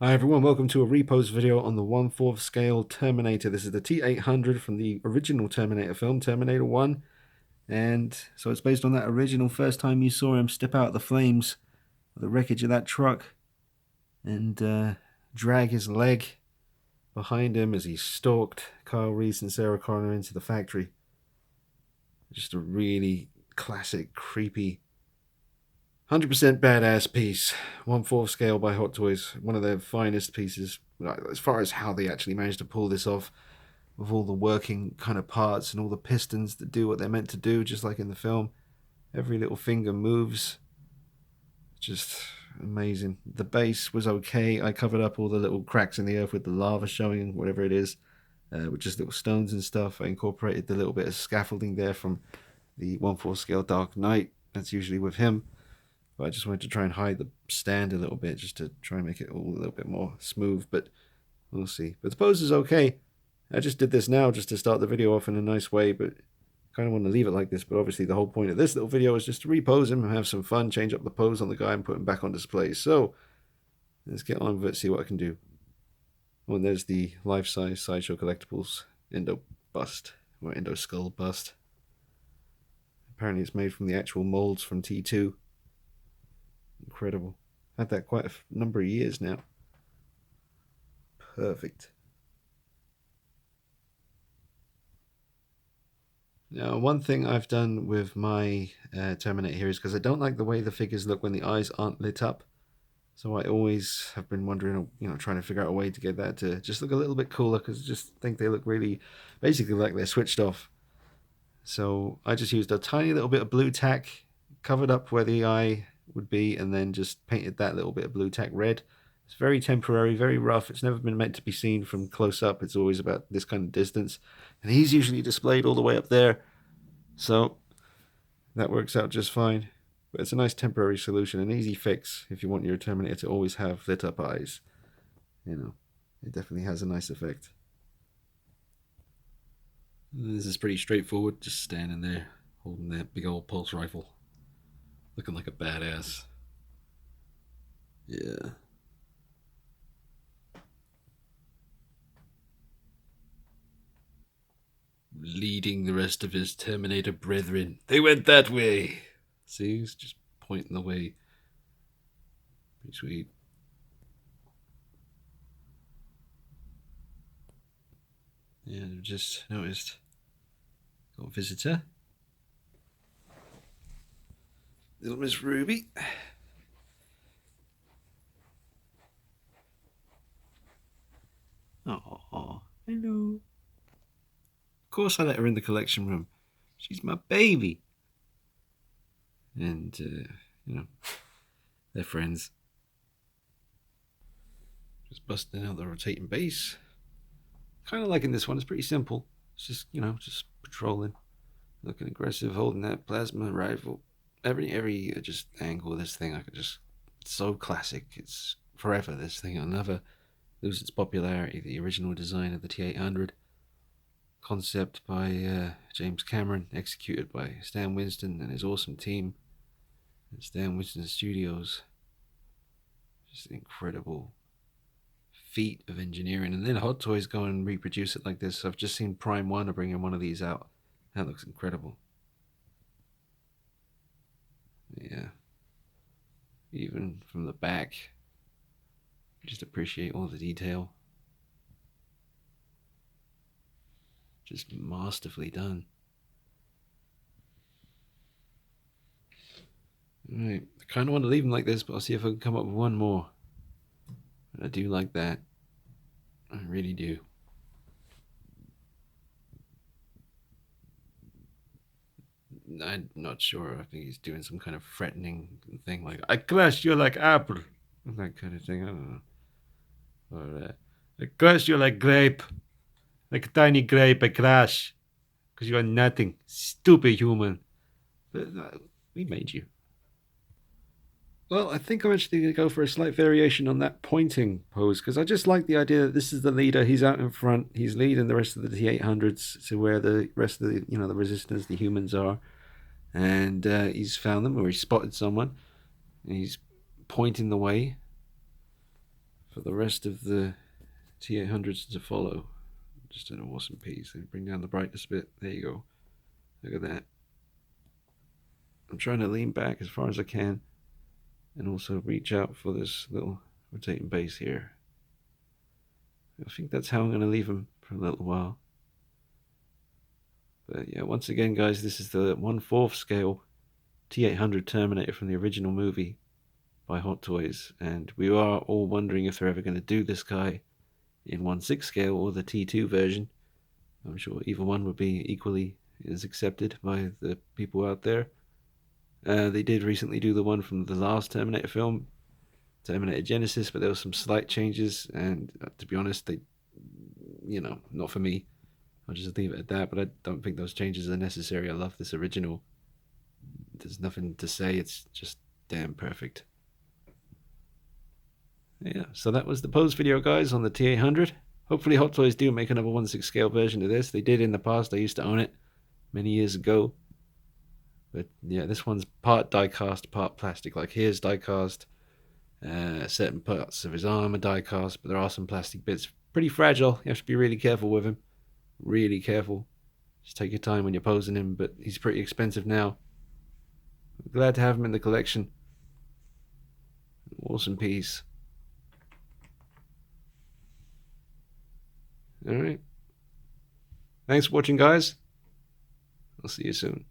Hi everyone, welcome to a Repose video on the 1/4 scale Terminator. This is the T-800 from the original Terminator film, Terminator 1. And so it's based on that original first time you saw him step out of the flames, the wreckage of that truck, and drag his leg behind him as he stalked Kyle Reese and Sarah Connor into the factory. Just a really classic, creepy 100% badass piece. 1/4 scale by Hot Toys. One of their finest pieces, as far as how they actually managed to pull this off, with all the working kind of parts and all the pistons that do what they're meant to do, just like in the film. Every little finger moves. Just amazing. The base was okay. I covered up all the little cracks in the earth with the lava showing, whatever it is, with just little stones and stuff. I incorporated the little bit of scaffolding there from the 1/4 scale Dark Knight. That's usually with him. But I just wanted to try and hide the stand a little bit, just to try and make it all a little bit more smooth, but we'll see. But the pose is okay. I just did this now just to start the video off in a nice way, but I kind of want to leave it like this. But obviously the whole point of this little video is just to repose him and have some fun, change up the pose on the guy and put him back on display. So let's get on with it, see what I can do. Oh, and there's the life-size Sideshow Collectibles Endo bust, or Endo skull bust. Apparently it's made from the actual molds from T2. Incredible. Had that quite a number of years now. Perfect. Now, one thing I've done with my Terminator here is because I don't like the way the figures look when the eyes aren't lit up. So I always have been wondering, trying to figure out a way to get that to just look a little bit cooler, because I just think they look really, basically like they're switched off. So I just used a tiny little bit of blue tack, covered up where the eye would be, and then just painted that little bit of blue tack red. It's very temporary, very rough. It's never been meant to be seen from close up. It's always about this kind of distance. And he's usually displayed all the way up there. So that works out just fine. But it's a nice temporary solution, an easy fix if you want your Terminator to always have lit up eyes. It definitely has a nice effect. This is pretty straightforward, just standing there holding that big old pulse rifle, looking like a badass. Yeah. Leading the rest of his Terminator brethren. They went that way. See, he's just pointing the way. Pretty sweet. Yeah, I've just noticed. Got a visitor. Little Miss Ruby. Oh, hello. Of course I let her in the collection room. She's my baby. And, they're friends. Just busting out the rotating base. Kind of liking this one. It's pretty simple. It's just, just patrolling. Looking aggressive, holding that plasma rifle. Every just angle of this thing, I could just... It's so classic. It's forever, this thing. It'll never lose its popularity. The original design of the T-800. Concept by James Cameron, executed by Stan Winston and his awesome team at Stan Winston Studios. Just an incredible feat of engineering. And then Hot Toys go and reproduce it like this. I've just seen Prime One bringing one of these out. That looks incredible. Yeah. Even from the back, just appreciate all the detail. Just masterfully done. Right, I kind of want to leave them like this, but I'll see if I can come up with one more. I do like that. I really do. I'm not sure. I think he's doing some kind of threatening thing, like, I crush you like apple. That kind of thing, I don't know. Or, I crush you like grape. Like a tiny grape, I crash. Because you are nothing. Stupid human. But, we made you. Well, I think I'm actually going to go for a slight variation on that pointing pose, because I just like the idea that this is the leader. He's out in front. He's leading the rest of the T-800s to where the rest of the, the resistance, the humans are. And he's found them, or he's spotted someone. And he's pointing the way. for the rest of the T800s to follow. Just an awesome piece. Bring down the brightness a bit. There you go. Look at that. I'm trying to lean back as far as I can and also reach out for this little rotating base here. I think that's how I'm going to leave him for a little while. But yeah, once again, guys, this is the 1/4 scale T800 Terminator from the original movie by Hot Toys, and we are all wondering if they're ever going to do this guy in 1/6 scale or the T2 version. I'm sure either one would be equally as accepted by the people out there. They did recently do the one from the last Terminator film, Terminator Genesis, but there were some slight changes, and to be honest, they, not for me. I'll just leave it at that, but I don't think those changes are necessary. I love this original. There's nothing to say, it's just damn perfect. Yeah, so that was the Pose video, guys, on the T800. Hopefully Hot Toys do make another 1/6 scale version of this. They did in the past. I used to own it many years ago. But yeah, this one's part die-cast, part plastic. Like here's die-cast. Certain parts of his arm are die-cast, but there are some plastic bits. Pretty fragile. You have to be really careful with him. Really careful. Just take your time when you're posing him, but he's pretty expensive now. I'm glad to have him in the collection. Awesome piece. Alright. Thanks for watching, guys. I'll see you soon.